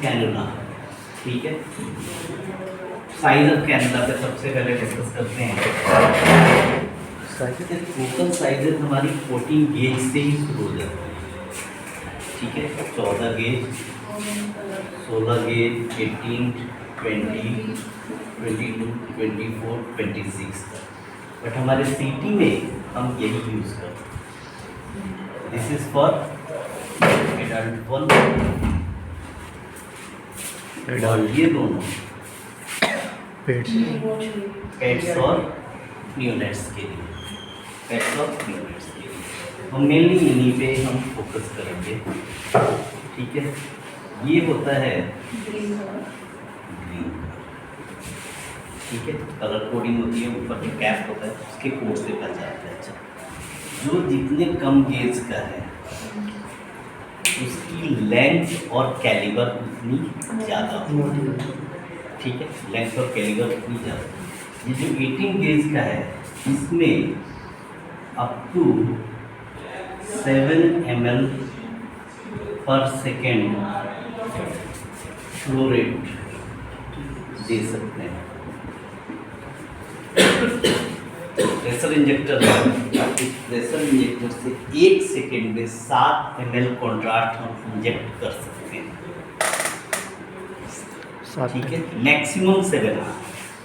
Cannula, ठीक है। Size of cannula पे सबसे पहले डिस्कस करते हैं। टोटल साइजेस हमारी 14 गेज से ही शुरू हो जाती है, ठीक है। 14 गेज, 16 गेज, 18, 20, 22, 24, 26 तक। बट हमारे सिटी में हम यही यूज़ करते हैं। This is for adult one, और ये दोनों पेट्स और न्यूनेट्स के लिए, पेट्स और न्यूनेट्स के लिए हम मेनली इन्हीं पे हम फोकस करेंगे, ठीक है। ये होता है ग्रीन, ठीक है। कलर कोडिंग होती है, ऊपर जो कैप होता है उसके कोड से पहचानते हैं। अच्छा, जो जितने कम गेज का है उसकी लेंथ और कैलिबर उतनी ज़्यादा होती है, ठीक है। लेंथ और कैलिबर उतनी ज़्यादा। ये जो 18 गेज का है इसमें अप टू 7 ml पर सेकेंड फ्लो रेट दे सकते हैं। प्रेशर इंजेक्टर प्रेशर इंजेक्टर से 1 सेकेंड में 7 ml कॉन्ट्रास्ट हम इंजेक्ट कर सकते हैं, ठीक है। मैक्सिमम 7,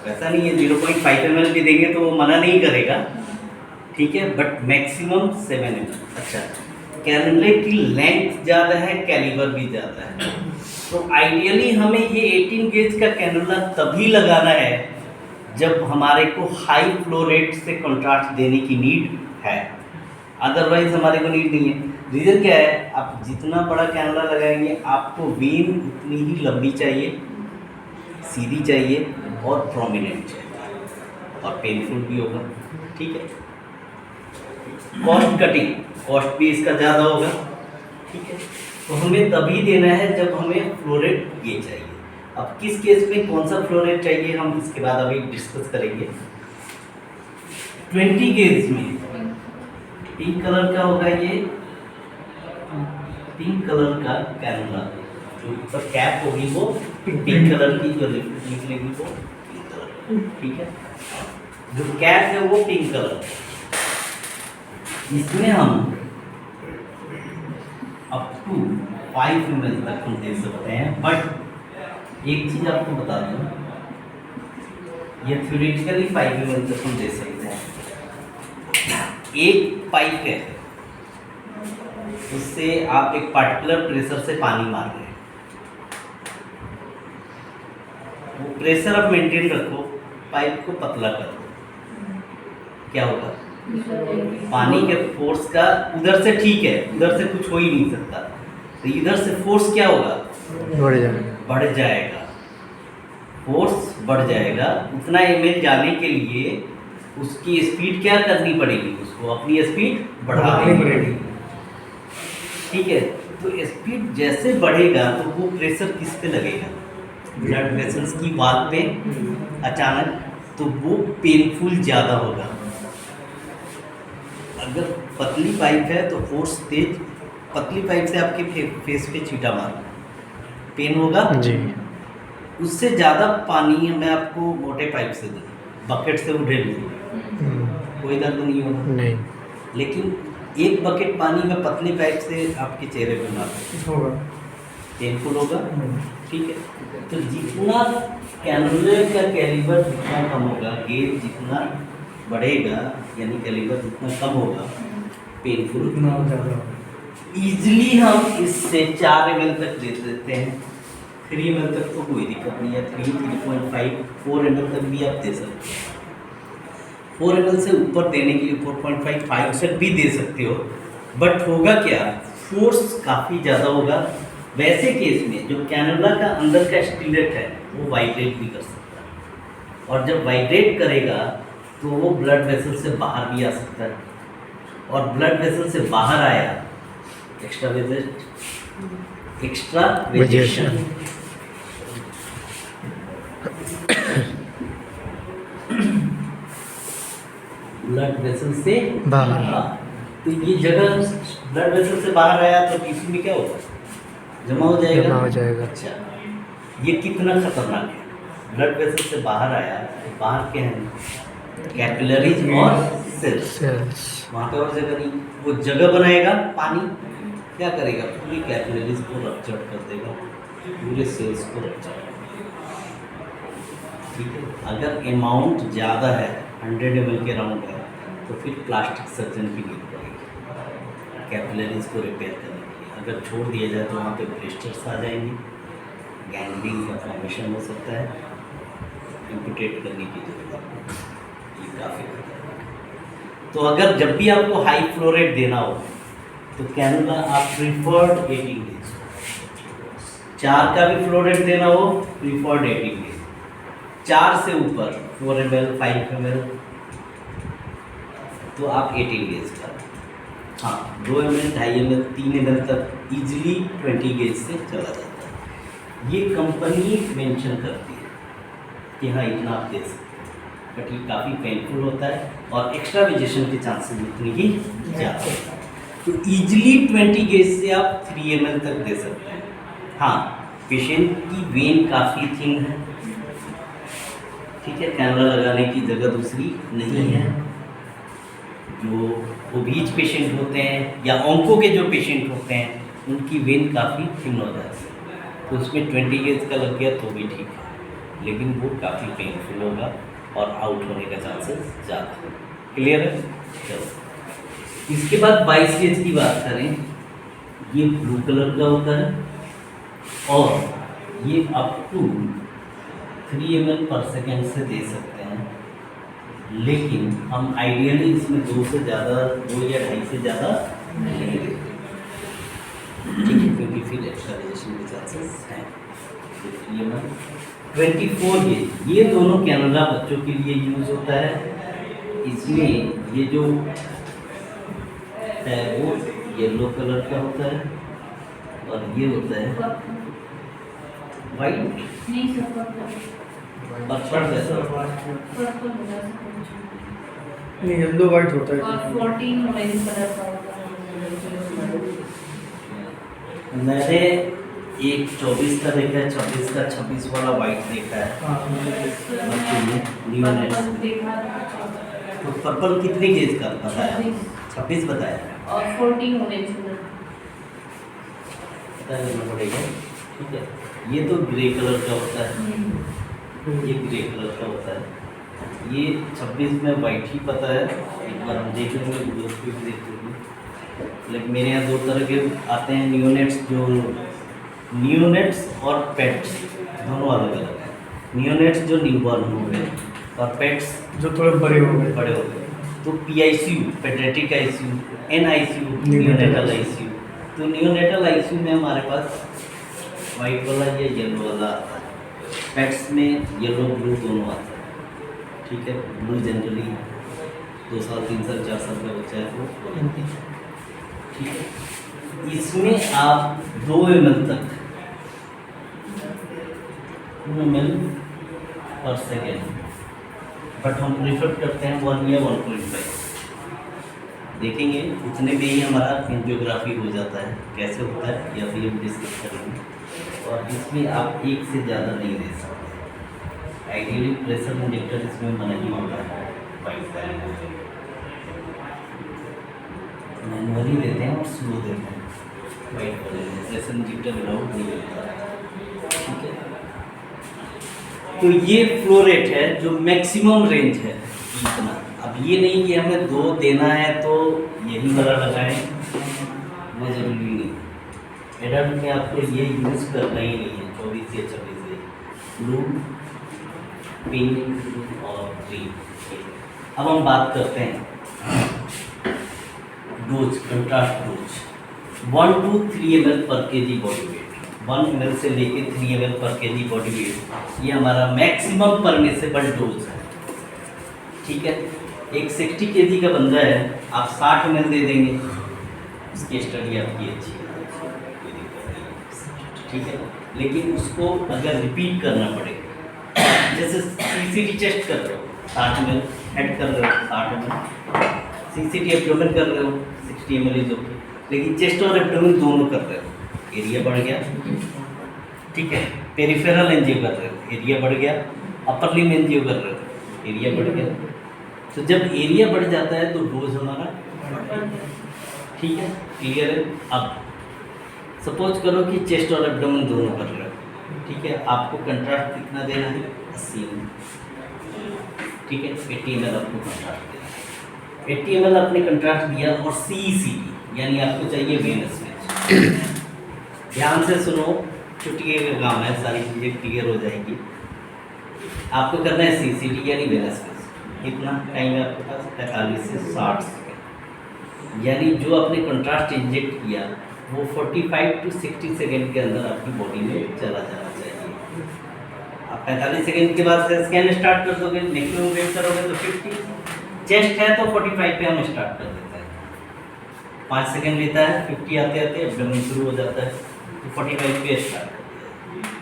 ऐसा नहीं है 0.5 ml भी देंगे तो वो मना नहीं करेगा, ठीक है, बट मैक्सिमम 7 ml। अच्छा, कैनुले की लेंथ ज़्यादा है, कैलिबर भी ज़्यादा है, तो आइडियली हमें ये 18 गेज का कैनुला तभी लगाना है जब हमारे को हाई फ्लो रेट से कॉन्ट्रास्ट देने की नीड है, अदरवाइज हमारे को नीड नहीं है। रीज़न क्या है, आप जितना बड़ा कैनुला लगाएंगे आपको वेन उतनी ही लंबी चाहिए, सीधी चाहिए और प्रोमिनेंट चाहिए, और पेनफुल भी होगा, ठीक है। कॉस्ट कटिंग, कॉस्ट भी इसका ज़्यादा होगा, ठीक है। तो हमें तभी देना है जब हमें फ्लो रेट ये चाहिए। अब किस केस में कौन सा फ्लो रेट चाहिए हम इसके बाद अभी डिस्कस करेंगे। 20 गेज में पिंक कलर का होगा, ये पिंक कलर का कैनुला, जो ऊपर कैप होगी वो पिंक कलर की, जो निकलेगी वो पिंक कलर, ठीक है। जो कैप है वो पिंक कलर, इसमें हम अप टू 5 ml तक हम दे सकते हैं। बट एक चीज़ आपको बता दूँ, ये थ्योरेटिकली 5 ml तक हम दे सकते हैं। एक पाइप है, उससे आप एक पार्टिकुलर प्रेशर से पानी मार रहे हैं, वो प्रेशर आप मेंटेन रखो, पाइप को पतला कर दो, क्या होगा, पानी के फोर्स का उधर से, ठीक है, उधर से कुछ हो ही नहीं सकता, तो इधर से फोर्स क्या होगा, बढ़ जाएगा, फोर्स बढ़ जाएगा। उतना ml जाने के लिए उसकी स्पीड क्या करनी पड़ेगी, उसको अपनी स्पीड बढ़ानी पड़ेगी, ठीक है। तो स्पीड जैसे बढ़ेगा तो वो प्रेशर किस पे लगेगा, ब्लड वेसल्स की वाल पे अचानक, तो वो पेनफुल ज़्यादा होगा। अगर पतली पाइप है तो फोर्स तेज, पतली पाइप से आपके फेस पे छींटा मारना, पेन होगा जी। उससे ज़्यादा पानी मैं आपको मोटे पाइप से दूँ, बकेट से उठे दूँ, कोई दर्द नहीं होगा, नहीं। लेकिन एक बकेट पानी में पतली पाइप से आपके चेहरे पे मार पेनफुल होगा, ठीक है। तो जितना कैनुले का कैलिबर जितना कम होगा, गेज जितना बढ़ेगा, यानी कैलिबर जितना कम होगा, पेनफुल उतना ज़्यादा। ईजिली हम इससे 4 ml तक दे देते हैं, 3 ml तक तो कोई दिक्कत नहीं है, 3.5, 4 ml तक भी आप दे सकते हैं। 4 ml से ऊपर देने के लिए 4.5, 5 तक भी दे सकते हो, बट होगा क्या, फोर्स काफ़ी ज़्यादा होगा। वैसे केस में जो कैनुला का अंदर का स्टीलेट है वो वाइब्रेट भी कर सकता है, और जब वाइब्रेट करेगा तो वो ब्लड वेसल से बाहर भी आ सकता है, और ब्लड वेसल से बाहर आया, एक्स्ट्रा वेजेशन, ब्लड वेसल से बाहर, तो ये जगह ब्लड वेसल से बाहर आया तो टिश्यू में क्या होगा, जमा हो जाएगा। अच्छा, ये कितना खतरनाक है। ब्लड वेसल से बाहर आया तो बाहर क्या है, कैपिलरीज और सेल्स। वहाँ पे और जगह नहीं, वो जगह बनाएगा पानी, क्या करेगा, पूरी कैपिलरीज को रप्चर कर देगा, पूरे सेल्स को रप्चर। ठीक है, अगर अमाउंट ज़्यादा है 100 ml के राउंड है तो फिर प्लास्टिक सर्जन की नीड पड़ेगी कैपिलरीज को रिपेयर करने के लिए। अगर छोड़ दिया जाए तो वहाँ पे ब्लिस्टर्स आ जाएंगे, गैंग्रीन का फॉर्मेशन हो सकता है, एम्पुटेट करने की जरूरत है। ये काफ़ी खतरनाक है। तो अगर जब भी आपको हाई फ्लो रेट देना हो तो कैनुला आप प्रीफर्ड 18 डेज, 4 का भी फ्लो रेट देना हो प्रीफर्ड 18 डेज, 4 से ऊपर 4 ml 5 ml तो आप 18 डेज का, हाँ 2 ml 2.5 ml 3 ml तक इजीली 20 गेज से चला जाता है। ये कंपनी मेंशन करती है कि हाँ इतना आप दे सकते हैं, बट ये काफ़ी पेनफुल होता है और एक्स्ट्राविजेशन के चांसेस उतनी ही ज़्यादा होता है। तो ईजिली 20 गेज से आप 3 ml तक दे सकते हैं। हाँ, पेशेंट की वेन काफ़ी थिन है, ठीक है, कैनुला लगाने की जगह दूसरी नहीं है। जो ओबीज पेशेंट होते हैं या ऑन्को के जो पेशेंट होते हैं उनकी वेन काफ़ी थिन हो जाती है, तो उसमें 20 गेज का लग गया तो भी ठीक है, लेकिन वो काफ़ी पेनफुल होगा और आउट होने का चांसेस ज़्यादा है। क्लियर है? चलो, इसके बाद 22 गेज की बात करें, ये ब्लू कलर का होता है और ये अप टू 3 ml पर सेकेंड से दे सकते हैं, लेकिन हम आइडियली इसमें 2 से ज़्यादा, 2 या 2.5 से ज़्यादा नहीं देते, ठीक है, क्योंकि फिर एक्स्ट्राविजेशन के चांसेस हैं। 3 ml 24 गेज, ये दोनों कैनुला बच्चों के लिए यूज़ होता है। इसमें ये जो है वो येलो कलर का होता है और ये होता है वाइट, पर्पल जैसा नहीं, येलो वाइट होता है। और 14 ऑरेंज कलर का होता है। मैंने एक 24 का देखा है, 26 का, 26 वाला वाइट देखा है। पर्पल देखा था। तो पर्पल कितने गेज का बताया? 26 बताया, और 14 ऑरेंज कलर। पता करना पड़ेगा। ठीक है, ये तो ग्रे कलर का होता है, ये ग्रे कलर का होता है। ये 26 में वाइट ही पता है, एक बार हम देख लेंगे, गूगल पे भी देख लेंगे। लेकिन मेरे यहाँ 2 तरह के आते हैं नियोनेट्स, जो नियोनेट्स और पेट्स दोनों अलग अलग हैं। नियोनेट्स जो न्यूबॉर्न हो गए और पेट्स जो थोड़े बड़े हो गए। बड़े हो गए। तो PICU, paediatric ICU, NICU, neonatal ICU। तो नियोनेटल ICU में हमारे पास वाइट वाला या येलो वाला आता है, पेट्स में येलो ब्लू दोनों आता है। ठीक है, ब्लू जनरली 2 साल 3 साल 4 साल का बच्चा है वो लेते हैं। ठीक है, इसमें आप 2 ml तक 2 ml पर सेकेंड, बट हम प्रीफर करते हैं 1 या 1.5। देखेंगे उतने में ही हमारा एंजियोग्राफी हो जाता है, कैसे होता है या फिर हम डिस्कस करेंगे। और इसमें आप 1 से ज़्यादा नहीं दे सकते। आइडियली प्रेशर इंजेक्टर इसमें मना ही होता है, मैनुअली देते हैं और स्लो देते हैं, वाइट वाले प्रेशर इंजेक्टर अलाउड नहीं होता। ठीक है, तो ये फ्लो रेट है जो मैक्सिमम रेंज है इतना। अब ये नहीं कि हमें 2 देना है तो यही वाला लगाएं, वो ज़रूरी नहीं। एडल्ट में आपको ये यूज़ करना ही नहीं है, 24 या 26 से ब्लू, पिंक और ग्रीन। अब हम बात करते हैं dose, contrast dose. 1 to 3 ml पर kg बॉडी वेट, 1 ml से लेके 3 ml पर kg बॉडी वेट, ये हमारा मैक्सिमम परमिसेबल डोज है। ठीक है, एक 60 kg का बंदा है, आप 60 ml दे देंगे, उसकी स्टडी आपकी अच्छी है, ठीक है। लेकिन उसको अगर रिपीट करना पड़े, जैसे CCT चेस्ट कर रहे हो 60 ml, हेड कर रहे हो 60 ml, CCT एब्डोमेन कर रहे हो 60 ml इज ओके, लेकिन चेस्ट और एब्डोमेन दोनों कर रहे हो, एरिया बढ़ गया। ठीक है, पेरिफेरल एंजियो कर रहे हो, एरिया बढ़ गया। अपर लिम्ब एंजियो कर रहे हो, एरिया बढ़ गया। तो जब एरिया बढ़ जाता है तो डोज हमारा, ठीक है, क्लियर है। अब सपोज करो कि चेस्ट और एब्डोमेन दोनों कर रहे हो, ठीक है, आपको कंट्रास्ट कितना देना है, 80 ml, ठीक है, 80 ml आपको कंट्रास्ट देना है। 80 ml आपने कंट्रास्ट दिया और CECT यानी आपको चाहिए वेनस वेज। ध्यान से सुनो, छुट्टी का काम है, सारी चीज़ें क्लियर हो जाएंगी। आपको करना है CCT यानी वेनस वेज। कितना टाइम है आपके पास, 45 से 60 सेकेंड, यानी जो आपने कंट्रास्ट इंजेक्ट किया वो 45 to 60 सेकेंड के अंदर आपकी बॉडी में चला जाना चाहिए। आप 45 सेकेंड के बाद से स्कैन स्टार्ट कर दोगे, मैक्सिमम वेट करोगे तो 50, चेस्ट है तो 45 पे हम स्टार्ट कर देते हैं, 5 सेकेंड लेता है, 50 आते आते एब्डोमेन शुरू हो जाता है, तो 45 पे स्टार्ट कर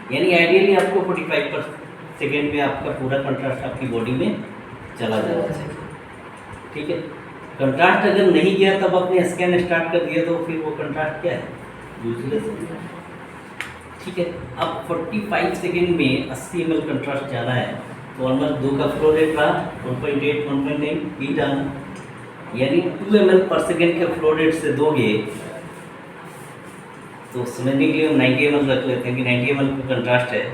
दिया। यानी आइडियली आपको 45 पर सेकेंड में आपका पूरा कंट्रास्ट आपकी बॉडी में चला जाना चाहिए, ठीक है। कंट्रास्ट अगर नहीं गया तब आपने स्कैन स्टार्ट कर दिया तो फिर वो कंट्रास्ट क्या है, यूजलेस है, ठीक है। अब 45 सेकेंड में 80 ml कंट्रास्ट जाना है तो ऑलमोस्ट 2 का फ्लो रेट रहा 1.8 1.9 भी जाना, यानी 2 ml पर सेकेंड के फ्लो रेट से दोगे तो समझने के लिए हम 90 ml रख लेते हैं कि 90 ml का कंट्रास्ट है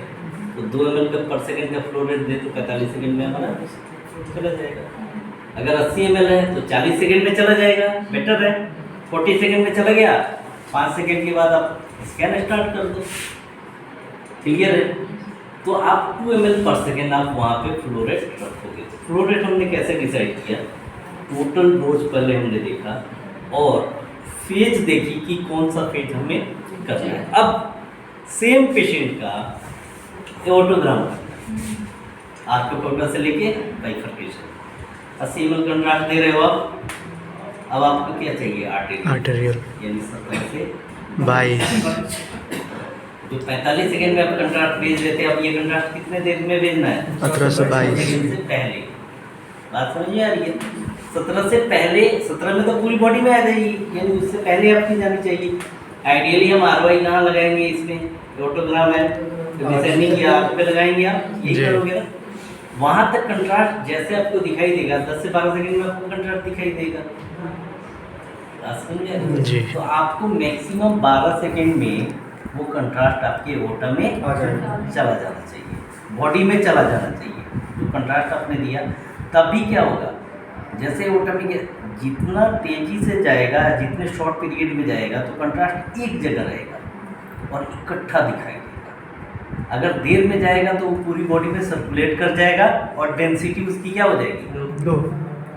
तो 2 ml का पर सेकेंड का फ्लो रेट दे तो 45 सेकेंड में हमारा चला जाएगा। अगर 80 ml है तो 40 सेकेंड में चला जाएगा, बेटर है। 40 सेकेंड में चला गया, 5 सेकेंड के बाद आप स्कैन स्टार्ट कर दो, क्लियर है। तो आप 2 ml पर सेकेंड आप वहाँ पे फ्लो रेट रखोगे। फ्लो रेट हमने कैसे डिसाइड किया, टोटल डोज पहले हमने देखा और फेज देखी कि कौन सा फेज हमें करना है। अब सेम पेशेंट का ऑटोग्राम आर्कोपोटा से लेके बाइफरकेशन 80 ml कंट्रास्ट दे रहे हो आप। अब आपको क्या चाहिए, आर्टेरियल, यानी 70 से 22। जो 45 सेकेंड में आप कंट्रास्ट भेज देते हैं, अब ये कंट्रास्ट कितने देर में भेजना है, 17 से 22 सेकेंड से पहले। बात समझ में आ रही है, 17 से पहले, 17 में तो पूरी बॉडी में आ जाएगी, यानी उससे पहले आपकी जानी चाहिए। आइडियली हम ROI कहाँ लगाएंगे, इसमें ऑटोग्राम है तो डिसेंडिंग या आगे पे लगाएंगे, आप यही जी। करोगे ना। वहाँ तक कंट्रास्ट जैसे आपको दिखाई देगा 10 से 12 सेकेंड में आपको कंट्रास्ट दिखाई देगा, बात समझ में आ रही है? जी। तो आपको मैक्सिमम 12 सेकेंड में वो कंट्रास्ट आपके ओटा में आ जाएगा। चला जाना चाहिए, बॉडी में चला जाना चाहिए। जो कंट्रास्ट आपने दिया तभी क्या होगा, जैसे ओटा में जितना तेजी से जाएगा, जितने शॉर्ट पीरियड में जाएगा तो कंट्रास्ट एक जगह रहेगा और इकट्ठा दिखाई देगा। अगर देर में जाएगा तो वो पूरी बॉडी में सर्कुलेट कर जाएगा और डेंसिटी उसकी क्या हो जाएगी, 2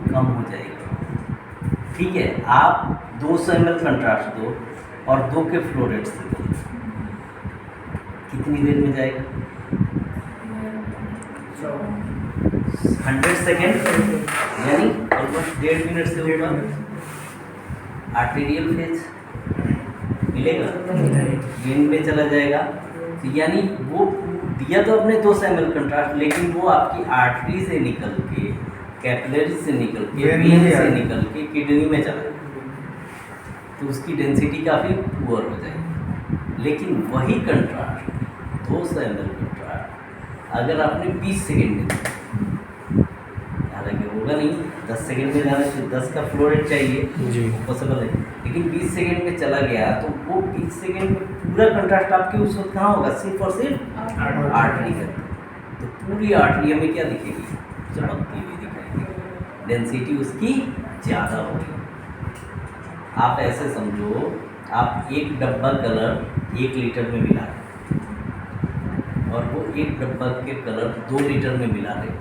कम हो जाएगी, ठीक है। आप 200 ml कंट्रास्ट दो और 2 के फ्लो रेट से दो, कितनी देर में जाएगा, 100 सेकेंड, यानी ऑलमोस्ट 1.5 मिनट से होगा। आर्टेरियल फेज मिलेगा, वेन में चला जाएगा, तो यानी वो दिया तो अपने 200 ml कंट्रास्ट, लेकिन वो आपकी आर्टरी से निकल के, कैपिलरी से निकल के, वेन वेन में से आएगा। निकल के किडनी में चला जाएगा, तो उसकी डेंसिटी काफ़ी पुअर हो जाएगी। लेकिन वही कंट्रास्ट 200 ml कंट्रास्ट अगर आपने 20 सेकेंड में, हालांकि होगा नहीं, 10 सेकेंड में जाना चाहिए, 10 का फ्लो रेट चाहिए, जी। पॉसिबल है, लेकिन 20 सेकेंड में चला गया तो वो 20 सेकेंड में पूरा कंट्रास्ट आपके उस वक्त कहाँ होगा, सिर्फ और सिर्फ आर्टरी है। तो पूरी आर्टरी हमें क्या दिखेगी, चमकती हुई दिखाएगी, डेंसिटी उसकी ज़्यादा होगी। आप ऐसे समझो, आप एक डब्बा कलर 1 लीटर में मिला रहे और वो एक डब्बा के कलर 2 लीटर में मिला रहे,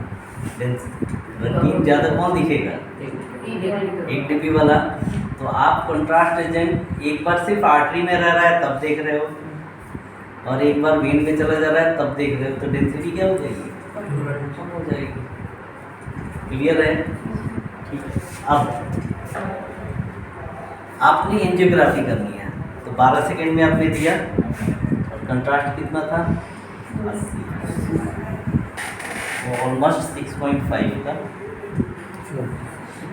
रंगीन ज़्यादा कौन दिखेगा, एक डिब्बी वाला। तो आप कंट्रास्ट एजेंट एक बार सिर्फ आर्टरी में रह रहा है तब देख रहे हो और एक बार वेन में चला जा रहा है तब देख रहे हो, तो डेंसिटी क्या हो जाएगी, कम हो जाएगी, क्लियर है। ठीक है, अब आपने एंजियोग्राफी करनी है तो 12 सेकेंड में आपने दिया और कंट्रास्ट कितना था, 80, वो ऑलमोस्ट 6.5 का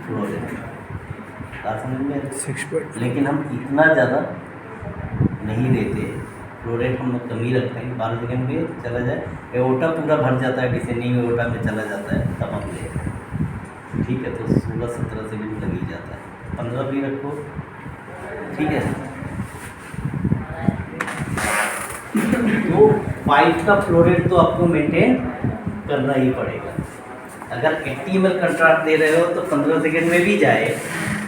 फ्लो रेट, बात समझ में आ रही है? 6. लेकिन हम इतना ज़्यादा नहीं देते फ्लो रेट हम लोग कम ही रखते हैं, 12 सेकेंड में चला जाए, एओर्टा पूरा भर जाता है, डिसेंडिंग एओर्टा में चला जाता है तब हम ले, ठीक है। तो 16-17 सेकेंड लग ही जाता है, 15 भी रखो, ठीक है। तो 5 का फ्लो रेट तो आपको मेंटेन करना ही पड़ेगा। अगर 80 ml कंट्रास्ट दे रहे हो तो 15 सेकेंड में भी जाए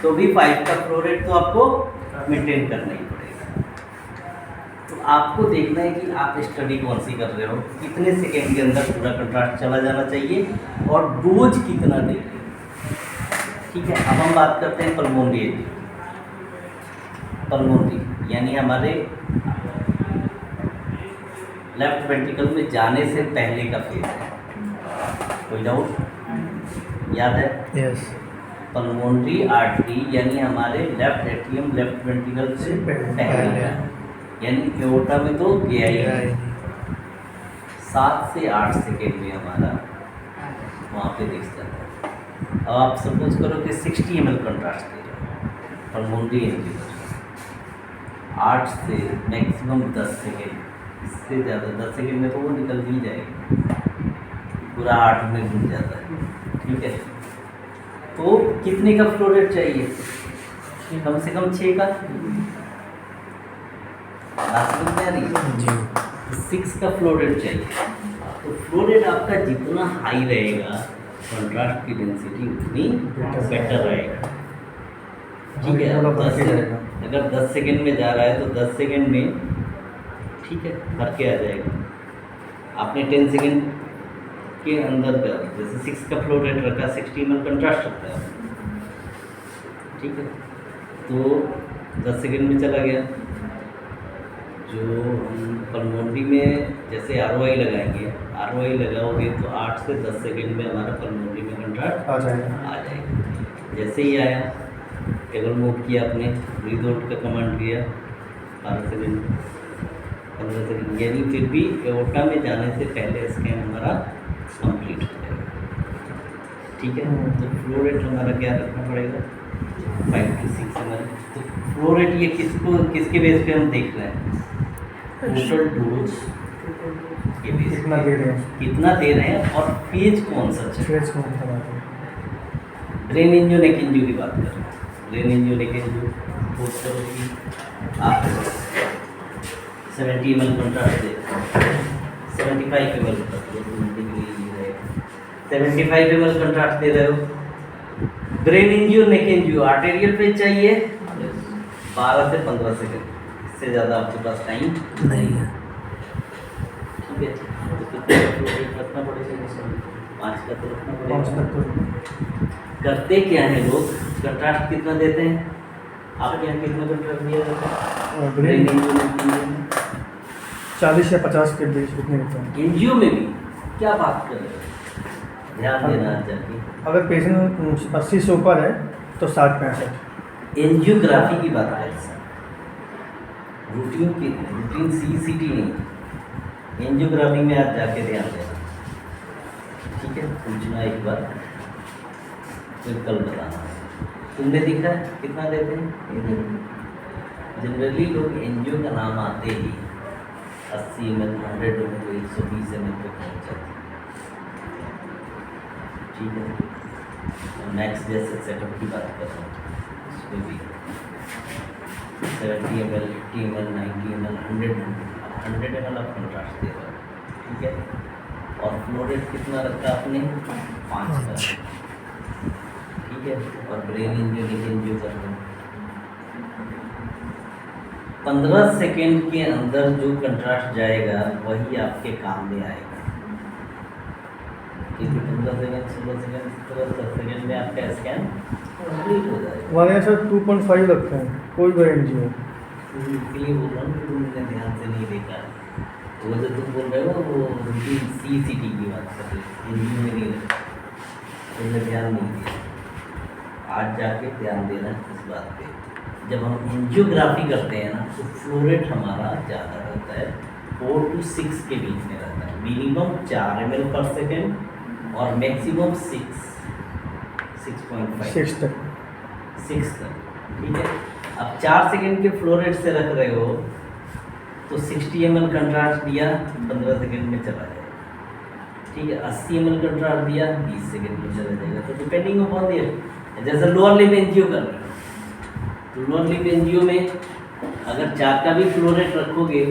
तो भी 5 का फ्लो रेट तो आपको मेंटेन करना ही पड़ेगा। तो आपको देखना है कि आप स्टडी कौन सी कर रहे हो, कितने सेकेंड के अंदर पूरा कंट्रास्ट चला जाना चाहिए और डोज कितना दे रहे हो, ठीक है। अब हम बात करते हैं पल्मोनरी एंजियो। पल्मोनरी यानी हमारे लेफ्ट वेंट्रिकल में जाने से पहले का फेज है, कोई डाउट याद है? यस। पल्मोनरी आर्टरी यानी हमारे लेफ्ट एट्रियम लेफ्ट वेंट्रिकल से पहले का, यानी एओर्टा में तो गया ही नहीं। 7 से 8 सेकेंड में हमारा वहाँ पे दिख जाता है। अब आप सपोज करो कि 60 ml कंट्रास्ट दे रहे हो पल्मोनरी एंजियो, 8 से मैक्सिमम 10 सेकेंड, इससे ज़्यादा 10 सेकेंड में तो वो निकल ही जाएगा, पूरा 8 में घुस जाता है, ठीक है। तो कितने का फ्लो रेट चाहिए? कम से कम 6 का, जी 6 का फ्लो रेट चाहिए। तो फ्लो रेट आपका जितना हाई रहेगा कंट्रास्ट की डेंसिटी उतनी बेटर रहेगा, ठीक है। अगर 10 सेकेंड में जा रहा है तो 10 सेकेंड में, ठीक है, भर के आ जाएगा। आपने 10 सेकेंड के अंदर जैसे 6 का फ्लो रेट रखा, 60 ml कंट्रास्ट रखता है, ठीक है। तो 10 सेकेंड में चला गया। जो हम पल्मोनरी में जैसे ROI लगाएंगे, ROI लगाओगे तो 8 से 10 सेकेंड में हमारा पल्मोनरी में कंट्रास्ट आ जाएगा। जैसे ही आया, टेबल मूव किया, आपने ब्रीथ आउट का कमांड दिया, 12 सेकेंड 15 सेकेंड, यानी फिर भी एओर्टा में जाने से पहले स्कैन हमारा कंप्लीट हो जाएगा, ठीक है। तो फ्लो रेट हमारा क्या रखना पड़ेगा? 5 to 6 ml। तो फ्लो रेट ये किसके बेस पे हम देख रहे हैं? टोटल डोज के बेस पे कितना दे रहे हैं, कितना दे रहे हैं और फेज कौन सा चल रहा है। फेज कौन सा बात है। ब्रेन एंजियो नेक एंजियो की बात कर रहे हैं। ब्रेन एंजियो नेक एंजियो पोस्ट करो कि आप 70 ml कंट्रास्ट दे, 75 ml 75 ml कंट्रास्ट दे रहे हो। ब्रेन एंजियो नेक एंजियो आर्टेरियल पेज चाहिए 12 से 15 सेकेंड, इससे ज़्यादा आपके पास टाइम नहीं है। ठीक है। तो कितना फ्लो रेट रखना पड़ेगा? 5 का तो रखना 5 पड़ेगा। तक तो करते क्या है लोग, कंट्रास्ट कितना देते हैं? आपके यहाँ कितना कंट्रास्ट दिया जाता है? ब्रेन ब्रेन एंजियो में 40 या 50 के बीच कितने होते हैं। एनजीओ में भी क्या बात कर रहे हो? ध्यान देना जाके। अगर पेशेंट 80 से ऊपर है तो 60-65। एंजियोग्राफी की बात कर रहे हैं, रूटीन CCT नहीं, एंजियोग्राफी में आप जाके ध्यान देना, ठीक है। पूछना एक बार, फिर कल बताना। तुमने देखा है कितना देते हैं? जनरली लोग एनजीओ का नाम आते ही 80 ml 100 ml 120 ml तक पहुँच जाते हैं, ठीक है। नेक्स्ट जैसे सेटअप की बात कर रहा हूँ, उसमें भी 70 ml 80 ml 90 ml 100 ml आप कंट्रास्ट दे रहे हो, ठीक है। और फ्लो रेट कितना रखा आपने? 5 का, ठीक है। और ब्रेन एंजियो कर रहे हैं 15 सेकेंड के अंदर जो कंट्रास्ट जाएगा वही आपके काम में आएगा, क्योंकि 15 सेकेंड 16 सेकेंड 10 सेकेंड में आपका स्कैन कंप्लीट हो जाएगा। हमारे यहाँ सर 2.5 रखते हैं कोई भी एनजीओ। इसलिए बोल रहा हूँ कि तुमने ध्यान से नहीं देखा। वो जो तुम बोल रहे हो वो रूटीन CCT की बात कर रहे हो, एनजीओ में नहीं रखा, तुमने ध्यान नहीं दिया। आज जाके ध्यान देना इस बात पे। जब हम एंजियोग्राफी करते हैं ना तो फ्लो रेट हमारा ज़्यादा रहता है, 4 to 6 के बीच में रहता है। मिनिमम 4 ml पर सेकेंड और मैक्सिमम 6.5 6 तक। 6 तक, ठीक है। अब 4 सेकेंड के फ्लो रेट से रख रहे हो तो 60 ml कंट्रास्ट दिया 15 सेकेंड में चला जाएगा। ठीक है, 80 ml कंट्रास्ट दिया 20 सेकेंड में चला जाएगा। तो डिपेंडिंग अपॉन दिया, जैसे लोअर लिम्ब एंजियो कर रहे हैं तो लोअर लिम्ब एंजियो में अगर 4 का भी फ्लो रेट रखोगे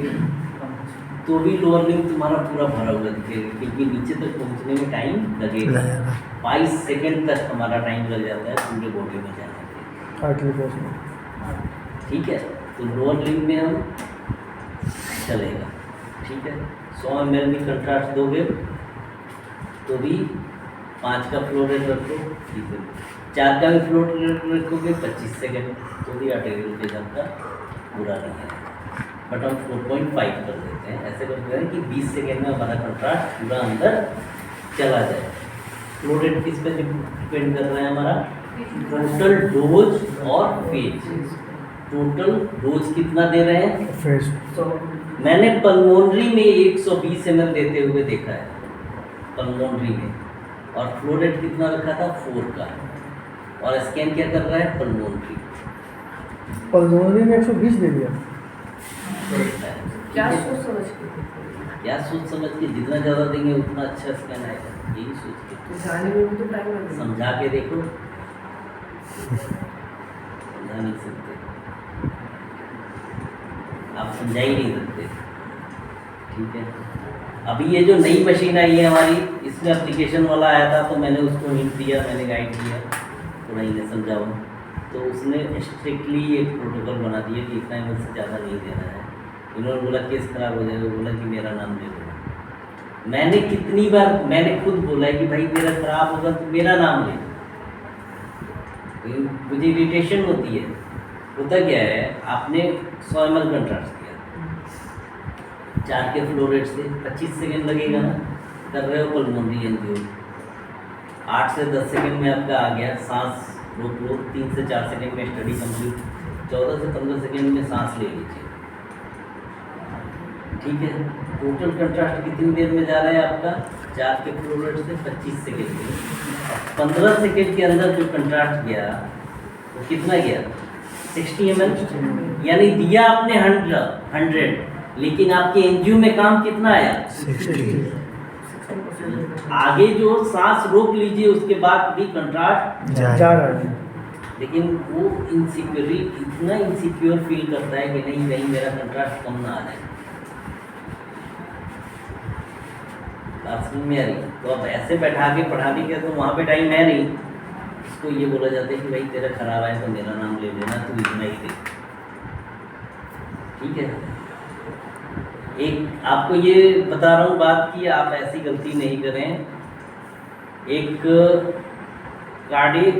तो भी लोअर लिम्ब तुम्हारा पूरा भरा हुआ दिखेगा, क्योंकि नीचे तक पहुंचने में टाइम लगेगा। 22 सेकेंड तक हमारा टाइम लग जाता है पूरे बॉडी में जाने के। कार्टिलेज में ठीक है, तो लोअर लिम्ब में हम चलेगा। ठीक है, 100 ml में कंट्रास्ट दोगे तो भी 5 का फ्लो रेट रखो, ठीक है, 4 का भी फ्लो रेट रखोगे 25 सेकेंड तो भी आर्टेरियल फेज आपका पूरा नहीं है। बट हम 4.5 कर देते हैं, ऐसे करते हैं कि 20 सेकेंड में हमारा कंट्रास्ट पूरा अंदर चला जाए। फ्लो रेट किस पे डिपेंड कर रहा है हमारा? टोटल डोज और फेज। टोटल डोज कितना दे रहे हैं? फेस मैंने पल्मोनरी में 120 ml देते हुए देखा है पल्मोनरी में, और फ्लो रेट कितना रखा था? 4 का। और स्कैन क्या कर रहा है? पल्मोनरी। पल्मोनरी में 120 दे दिया। क्या सोच समझ के क्या सोच समझ के? जितना ज़्यादा देंगे उतना अच्छा स्कैन आएगा, यही सोच के। तो जाने में भी तो टाइम लगेगा। समझा के देखो, समझा नहीं सकते आप, समझा ही नहीं सकते। ठीक है, अभी ये जो नई मशीन आई है हमारी, इसमें एप्लीकेशन वाला आया था तो मैंने उसको हिंट दिया, मैंने गाइड दिया, थोड़ा इन्हें समझाऊँ तो उसने स्ट्रिक्टली एक प्रोटोकॉल बना दिया कि इतना एमएल से ज़्यादा नहीं देना है। इन्होंने बोला केस खराब हो जाएगा, बोला कि मेरा नाम ले लो। मैंने कितनी बार मैंने खुद बोला है कि भाई मेरा खराब होगा तो मेरा नाम ले लो, मुझे इरिटेशन होती है। होता क्या है, आपने 100 ml कंट्रास्ट किया 4 के फ्लो रेट से 25 सेकेंड लगेगा ना, कर रहे हो पल्मोनरी एंजियो, 8 से 10 सेकेंड में आपका आ गया, सांस रोक लो, 3 से 4 सेकेंड में स्टडी कंप्लीट, 14 से 15 सेकेंड में सांस ले लीजिए। ठीक है, टोटल कंट्रास्ट कितनी देर में जा रहा है आपका? 4 के फ्लो रेट से 25 सेकेंड में। 15 सेकेंड के अंदर जो कंट्रास्ट गया वो कितना गया? 60 ml। यानी दिया आपने 100, लेकिन आपके एंजियो में काम कितना आया? 60। आगे जो सांस रोक लीजिए उसके बाद भी कंट्रास्ट जा रहा है। लेकिन वो इतना इनसिक्योर फील करता है कि नहीं कहीं मेरा कंट्रास्ट कम ना आ जाए। बात समझ में आ रही? तो अब ऐसे बैठा के पढ़ाने के तो वहाँ पे टाइम है नहीं, उसको ये बोला जाता है कि भाई तेरा खराब है तो मेरा नाम ले लेना, तू इतना ही दे। ठीक है, एक आपको ये बता रहा हूँ बात कि आप ऐसी गलती नहीं करें। एक कार्डियक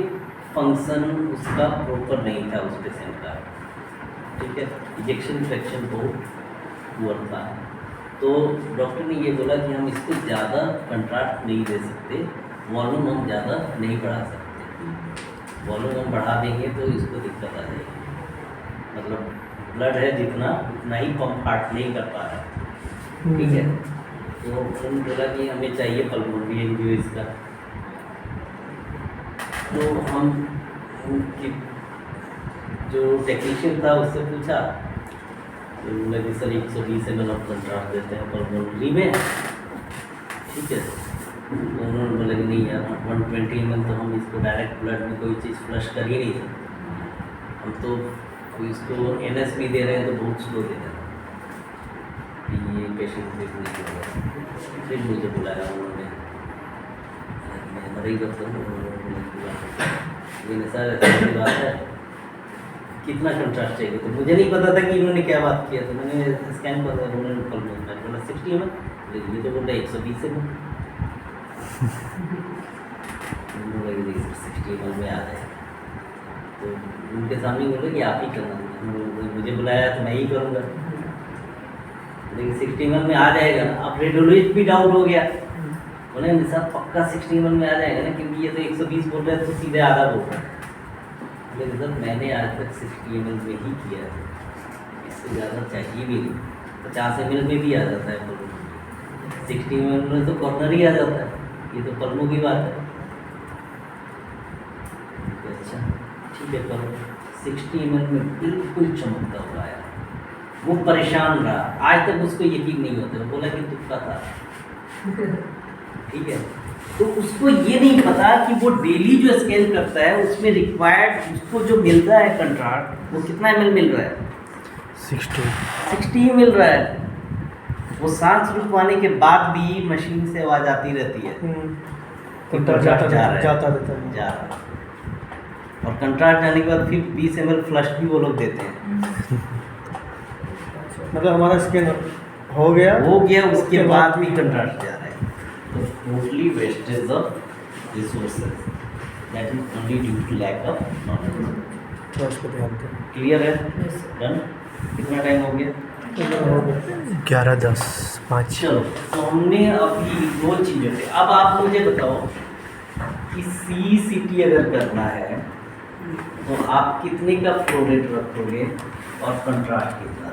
फंक्शन उसका प्रॉपर नहीं था उस पेशेंट का। ठीक है, इंजेक्शन फ्रैक्शन बहुत पुअर था, तो डॉक्टर ने ये बोला कि हम इसको ज़्यादा कंट्रास्ट नहीं दे सकते, वॉल्यूम हम ज़्यादा नहीं बढ़ा सकते। वॉल्यूम हम बढ़ा देंगे तो इसको दिक्कत आ जाएगी, मतलब ब्लड है जितना उतना ही पंप हार्ट नहीं कर पा रहा है। ठीक है, तो उन्होंने बोला कि हमें चाहिए पल्मोनरी एंजियो इसका। तो हम उनकी जो टेक्नीशियन था उससे पूछा, तो बोला कि सर 120 ml ऑफ कंट्रास्ट देते हैं पल्मोनरी में। ठीक है, तो उन्होंने बोला कि नहीं यार 120 ml तो हम इसको डायरेक्ट ब्लड में कोई चीज़ फ्लश कर ही नहीं सकते, हम तो इसको NS भी दे रहे हैं तो बहुत स्लो दे रहे हैं कि ये पेशेंट से नहीं होगा। फिर मुझे बुलाया उन्होंने, मैं मदद करता हूँ, लेकिन सर ऐसी बात है कितना कंट्रास्ट चाहिए, तो मुझे नहीं पता था कि इन्होंने क्या बात किया। तो मैंने स्कैन कर दिया, उन्होंने बोला 60 ml, लेकिन ये तो बोल रहा है 120 ml। 60 ml में आ जाए तो उनके सामने बोले कि आप ही करना, मुझे बुलाया तो मैं ही करूँगा, लेकिन 60 ml में आ जाएगा ना। अब रेडियोलॉजिस्ट भी डाउट हो गया, बोले सर पक्का 60 ml में आ जाएगा ना, क्योंकि ये तो 120 बोल रहे हैं तो सीधे आधा बोल रहे हैं। लेकिन सर मैंने आज तक 60 ml में ही किया है, इससे ज़्यादा चाहिए भी नहीं। 50 ml में भी आ जाता है पल्मो, 60 ml में तो कॉर्नर ही आ जाता है, ये तो पल्मो की बात है। अच्छा ठीक है, करो। 60 ml में बिल्कुल चमकता हुआ आया, वो परेशान रहा, आज तक उसको यकीन नहीं होता, वो बोला कि तुक्का था। ठीक है, तो उसको ये नहीं पता कि वो डेली जो स्केल करता है उसमें रिक्वायर्ड उसको जो मिल रहा है कंट्रास्ट, वो कितना ml मिल रहा है? 60 मिल रहा है। वो सांस रुकवाने के बाद भी मशीन से आवाज़ आती रहती है कि कंट्रास्ट कंट्रास्ट जा रहा है, जाता रहता है। जा रहा है। और कंट्रास्ट जाने के बाद फिर 20 ml फ्लश भी वो लोग देते हैं। मतलब हमारा स्कैन हो गया उसके बाद भी कंट्रास्ट जा रहा है। तो totally wastage of resources, that is only due to lack of knowledge. तो उस पर ध्यान दें। क्लियर है? डन? कितना टाइम हो गया? 11:10:05। चलो, तो हमने अभी दो चीज़ें थे। अब आप मुझे बताओ कि CCT अगर करना है तो आप कितने का फ्लो रेट रखोगे और कंट्रास्ट कितना?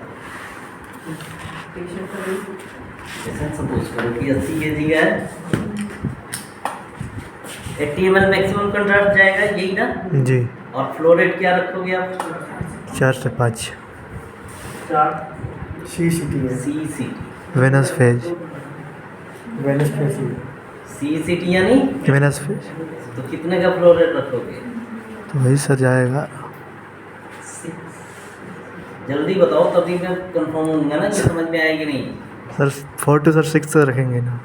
जैसे सपोज करो कि 80 kg का है, 80 ml मैक्सिमम कंट्रास्ट जाएगा, यही ना? जी। और फ्लो रेट क्या रखोगे आप? 4 से 5। CCT है। CCT। Venous phase. Venous phase. CCT यानी वेनस फेज तो कितने का फ्लो रेट रखोगे? तो वही सर जाएगा। जल्दी बताओ तभी मैं कंफर्म होऊंगा ना कि समझ में आएगी नहीं। सर 4 to 6 रखेंगे ना।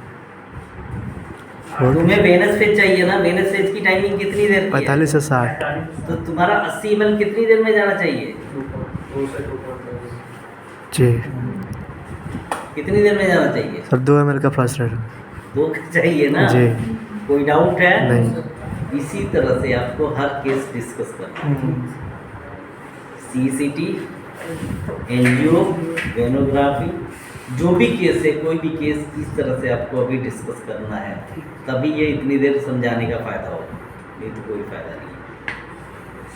तुम्हें वेनस फेज चाहिए ना? वेनस फेज की टाइमिंग कितनी देर की है? 45 से 60। तो तुम्हारा 80 ml कितनी देर में जाना चाहिए? जी कितनी देर में जाना चाहिए? सर 2 ml का फ्लश रेट। 2 चाहिए ना? जी कोई डाउट है? नहीं। इसी तरह से आपको हर केस डिस्कस करना है। CCT, एंजियो, वेनोग्राफी, जो भी केस है, कोई भी केस इस तरह से आपको अभी डिस्कस करना है, तभी ये इतनी देर समझाने का फ़ायदा होगा, नहीं तो कोई फ़ायदा नहीं।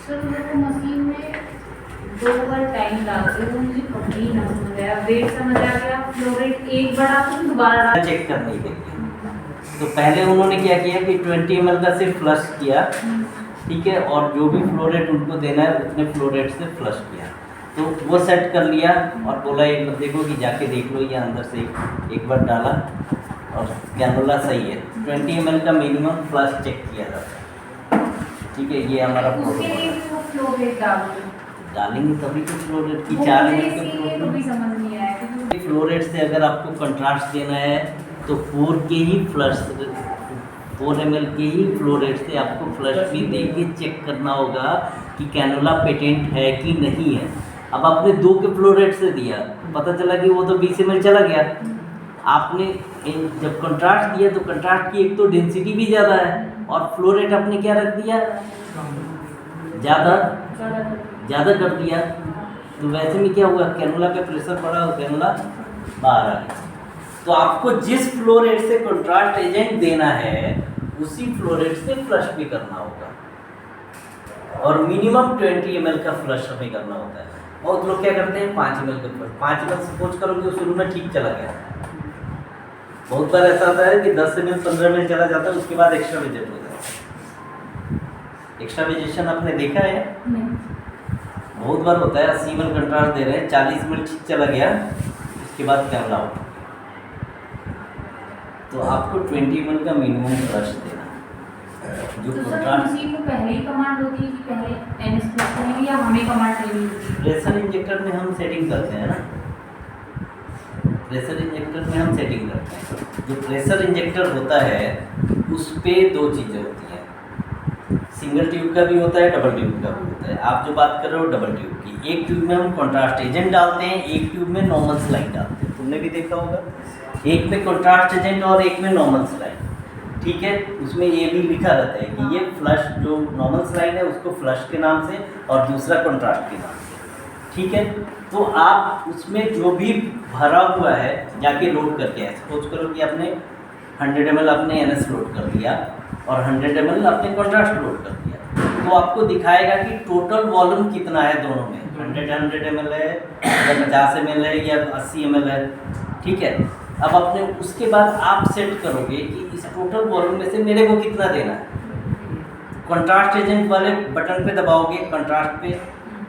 सर मेरे को मशीन में 2 बार टाइम डालते हो, मुझे कभी ना समझ आया, वेट समझ आ गया, फ्लो रेट एक बार आपको दोबारा डाल। चेक करने के लिए तो पहले उन्होंने क्या किया कि 20 ml का सिर्फ फ्लश किया, ठीक है, और जो भी फ्लो रेट उनको देना है उतने फ्लो रेट से फ्लश किया, तो वो सेट कर लिया और बोला एक बार देखो कि जाके देख लो, ये अंदर से एक बार डाला और कैनुला सही है। 20 ml का मिनिमम फ्लश चेक किया जाता है, ठीक है, ये हमारा उसके लिए प्रोटोकॉल। भी वो फ्लो रेट डालते हैं। डालेंगे तभी तो फ्लो रेट की वो 4 मुझे ml इसीलिए का कभी समझ नहीं आया क्योंकि फ्लो रेट से अगर आपको कंट्रास्ट देना है तो 4 के ही फ्लश 4 ml के ही फ्लो रेट से आपको फ्लश भी दे के चेक करना होगा कि कैनुला पेटेंट है कि नहीं है। अब आपने 2 के फ्लो रेट से दिया, पता चला कि वो तो 20 ml चला गया। आपने जब कंट्रास्ट दिया तो कंट्रास्ट की एक तो डेंसिटी भी ज़्यादा है और फ्लो रेट आपने क्या रख दिया, ज़्यादा कर दिया, तो वैसे में क्या हुआ, कैनुला पे प्रेशर पड़ा और कैनुला बाहर आ गया। तो आपको जिस फ्लो रेट से कंट्रास्ट एजेंट देना है उसी फ्लो रेट से फ्लश भी करना होगा और मिनिमम 20 ml का फ्लश हमें करना होता है। बहुत लोग क्या करते हैं 5 ml का फ्लश, 5 ml सपोज करोगे तो शुरू में ठीक चला गया, बहुत बार ऐसा होता है कि 10 ml 15 ml चला जाता है, उसके बाद एक्स्ट्रा विजेट हो जाता है। एक्स्ट्रा विजेशन आपने देखा है? बहुत बार होता है, 80 ml कंट्रास्ट दे रहे हैं, 40 ml ठीक चला गया, उसके बाद कैमरा आउट। तो आपको 20 ml का मिनिमम फ्लश देना है। जो तो सर कंट्रास्ट मशीन को पहले ही कमांड होती है कि पहले एनेस्थीसिया में या हमें कमांड लेनी होती है? प्रेशर इंजेक्टर में हम सेटिंग करते हैं ना, प्रेशर इंजेक्टर में हम सेटिंग करते हैं। जो प्रेशर इंजेक्टर होता है उस पे 2 चीज़ें होती हैं, सिंगल ट्यूब का भी होता है, डबल ट्यूब का भी होता है। आप जो बात कर रहे हो डबल ट्यूब की, एक ट्यूब में हम कॉन्ट्रास्ट एजेंट डालते हैं, एक ट्यूब में नॉर्मल स्लाइड डालते हैं, तुमने भी देखा होगा, एक में कॉन्ट्रास्ट एजेंट और एक में नॉर्मल स्लाइड, ठीक है। उसमें ये भी लिखा रहता है कि ये फ्लश, जो नॉर्मल स्लाइड है उसको फ्लश के नाम से और दूसरा कॉन्ट्रास्ट के नाम से, ठीक है। तो आप उसमें जो भी भरा हुआ है जाके लोड करके आए, सपोज करो कि आपने 100 ml आपने NS लोड कर दिया और 100 ml आपने कॉन्ट्रास्ट लोड कर दिया, तो आपको दिखाएगा कि टोटल वॉल्यूम कितना है दोनों में, 100 ml है या 50 ml है या 80 ml है, ठीक है। अब आपने उसके बाद आप सेट करोगे कि इस टोटल वॉल्यूम में से मेरे को कितना देना है। कंट्रास्ट एजेंट वाले बटन पे दबाओगे, कंट्रास्ट पे,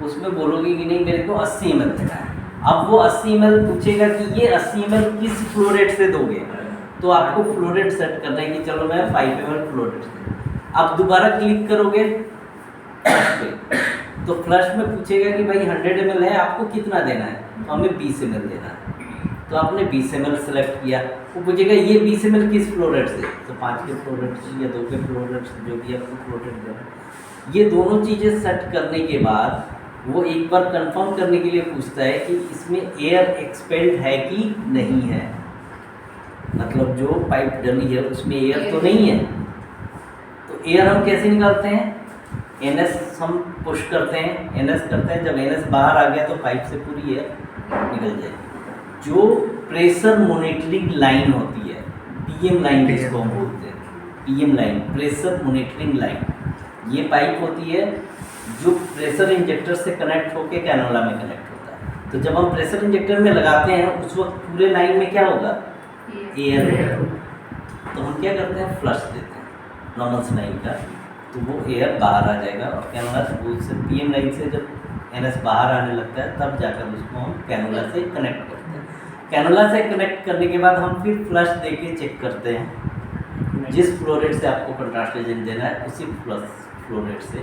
उसमें बोलोगे कि नहीं मेरे को 80 ml देना है, अब वो 80 ml पूछेगा कि ये 80 ml किस फ्लो रेट से दोगे, तो आपको फ्लो रेट सेट करना है कि चलो मैं 5 ml फ्लो रेट से। आप दोबारा क्लिक करोगे फ्लश पे, तो फ्लश में पूछेगा कि भाई 100 ml है, आपको कितना देना है, तो हमें 20 ml देना है। तो आपने 20 ml सेलेक्ट किया, वो पूछेगा ये 20 ml किस फ्लो रेट से, तो 5 के फ्लो रेट से या 2 के फ्लो रेट से, जो भी आपको फ्लो रेट देना है। ये दोनों चीज़ें सेट करने के बाद वो एक बार कंफर्म करने के लिए पूछता है कि इसमें एयर एक्सपेल्ड है कि नहीं है, मतलब जो पाइप डली है उसमें एयर तो नहीं है। तो एयर हम कैसे निकालते हैं, NS हम पुश करते हैं, NS करते हैं, जब NS बाहर आ गया तो पाइप से पूरी एयर निकल जाएगी। जो प्रेशर मॉनिटरिंग लाइन होती है, PM लाइन जिसको हम बोलते हैं, PM line, pressure monitoring line, ये पाइप होती है जो प्रेशर इंजेक्टर से कनेक्ट होकर कैनोला में कनेक्ट होता है। तो जब हम प्रेशर इंजेक्टर में लगाते हैं उस वक्त पूरे लाइन में क्या होगा, एयर। तो हम क्या करते हैं, फ्लश देते हैं नॉर्मल लाइन का, तो वो एयर बाहर आ जाएगा और कैनोला से PM लाइन से जब NS बाहर आने लगता है तब जाकर उसको हम कैनोला से कनेक्ट करते हैं। कैनोला से कनेक्ट करने के बाद हम फिर फ्लश दे के चेक करते हैं, जिस फ्लो रेट से आपको कंट्रास्ट एजेंट देना है उसी फ्लो रेट से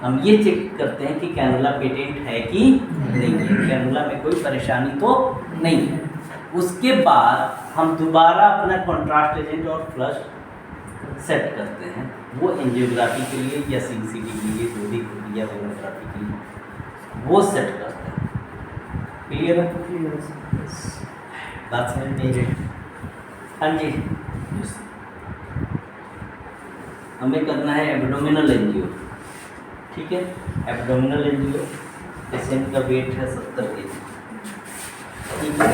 हम ये चेक करते हैं कि कैनोला पेटेंट है कि नहीं है, कैनोला में कोई परेशानी तो नहीं है। उसके बाद हम दोबारा अपना कंट्रास्ट एजेंट और फ्लश सेट करते हैं, वो एंजियोग्राफी के लिए या CCD के लिए, जो भी या सोनोग्राफी के लिए वो सेट करते हैं। क्लियर है, बात समझ में आई? हाँ जी, हमें करना है एब्डोमिनल एंजियो, ठीक है। एब्डोमिनल एंजियो, पेशेंट का वेट है 70 kg, ठीक है।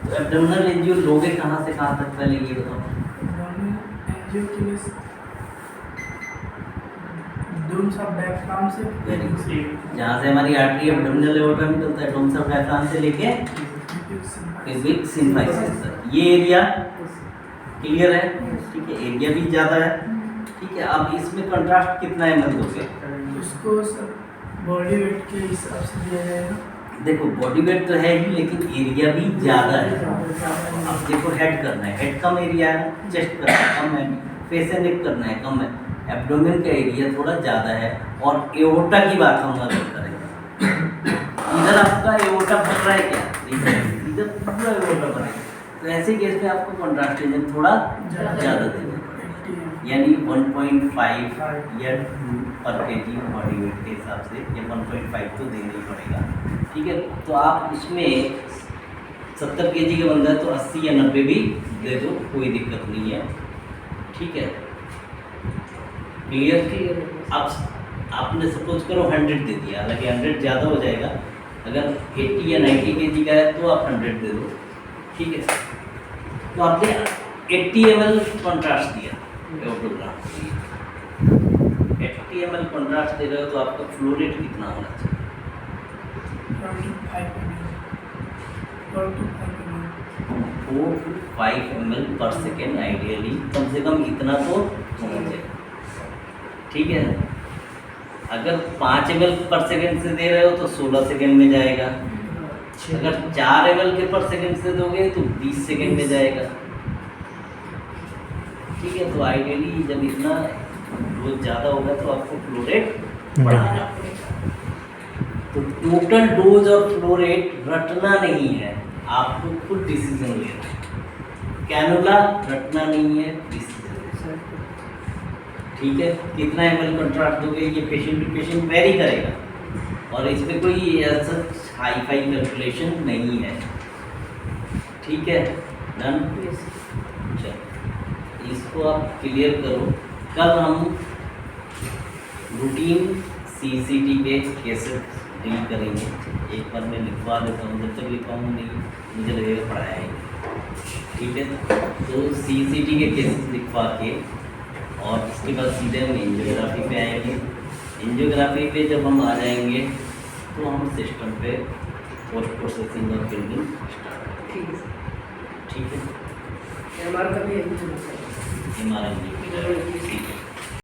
तो एब्डोमिनल एंजियो लोगे कहाँ से कहाँ तक, पहले ये बताओ। एंजियो के लिए डोम्स ऑफ डायफ्राम से, जहाँ से हमारी आर्टरी एब्डोमिनल एओर्टा निकलता है, डोम्स ऑफ डायफ्राम से लेके पेल्विक सिम्फाइसिस तक, ये एरिया क्लियर है, ठीक है। एरिया भी ज़्यादा है, ठीक है। अब इसमें कंट्रास्ट कितना ml दोगे, उसको बॉडी वेट के हिसाब से दिया जाएगा। देखो बॉडी वेट तो है ही, लेकिन एरिया भी ज़्यादा है। अब देखो हेड करना है, हेड कम एरिया है, चेस्ट करना है कम है, फेस एंड नेक करना है कम है, एब्डोमेन का एरिया थोड़ा ज़्यादा है। और एओर्टा की बात हम अगर करें, इधर आपका एओर्टा भर रहा है क्या, इधर पूरा एओर्टा भरेगा, तो ऐसे केस में आपको कंट्रास्ट एजेंट थोड़ा ज़्यादा देना पड़ेगा, यानी 1.5 या 2 पर kg बॉडी वेट के हिसाब से, या 1.5 तो देना ही पड़ेगा, ठीक है। तो आप उसमें 70 kg का बंदा है तो 80 या 90 भी दे दो, कोई दिक्कत नहीं है, ठीक है। क्लियर। अब आपने सपोज करो 100 दे दिया, हालांकि 100 ज़्यादा हो जाएगा, अगर 80 या 90 kg का है तो आप 100 दे दो, ठीक है। तो आपने 80 ml कंट्रास्ट दिया एओर्टोग्राफ के लिए, 80 ml कंट्रास्ट दे रहे हो तो आपका फ्लो रेट कितना होना चाहिए, 4 to 5 ml पर सेकेंड, आइडियली कम से कम इतना तो होना चाहिए, ठीक है। अगर 5 ml पर सेकेंड से दे रहे हो तो 16 सेकेंड में जाएगा, अगर 4 ml के पर सेकेंड से दोगे तो 20 सेकेंड में जाएगा, ठीक है। तो आइडियली जब इतना डोज ज़्यादा होगा तो आपको फ्लो रेट बढ़ाना पड़ेगा। तो टोटल डोज और फ्लो रेट रटना नहीं है, आपको खुद डिसीजन लेना है। कैनुला रटना नहीं है, डिसीजन, ठीक है। कितना ml कंट्रास्ट दोगे ये पेशेंट टू पेशेंट वेरी करेगा, और इसमें कोई ऐसा हाई फाई कैलकुलेशन नहीं है, ठीक है। डन, चलो इसको आप क्लियर करो। कल हम रूटीन CCT के केसेस डील करेंगे, एक बार मैं लिखवा देता हूँ, जब तक लिखवाऊँ नहीं मुझे लगेगा पढ़ाया है, ठीक है। तो CCT के केसेस लिखवा के और इसके बाद सीधे हम एंजियोग्राफी पे आएंगे। एंजियोग्राफी पे जब हम आ जाएंगे तो हम सिस्टम पे पोस्ट प्रोसेसिंग और बिल्डिंग स्टार्ट करेंगे, ठीक है। हमारा कभी MRI, ठीक है।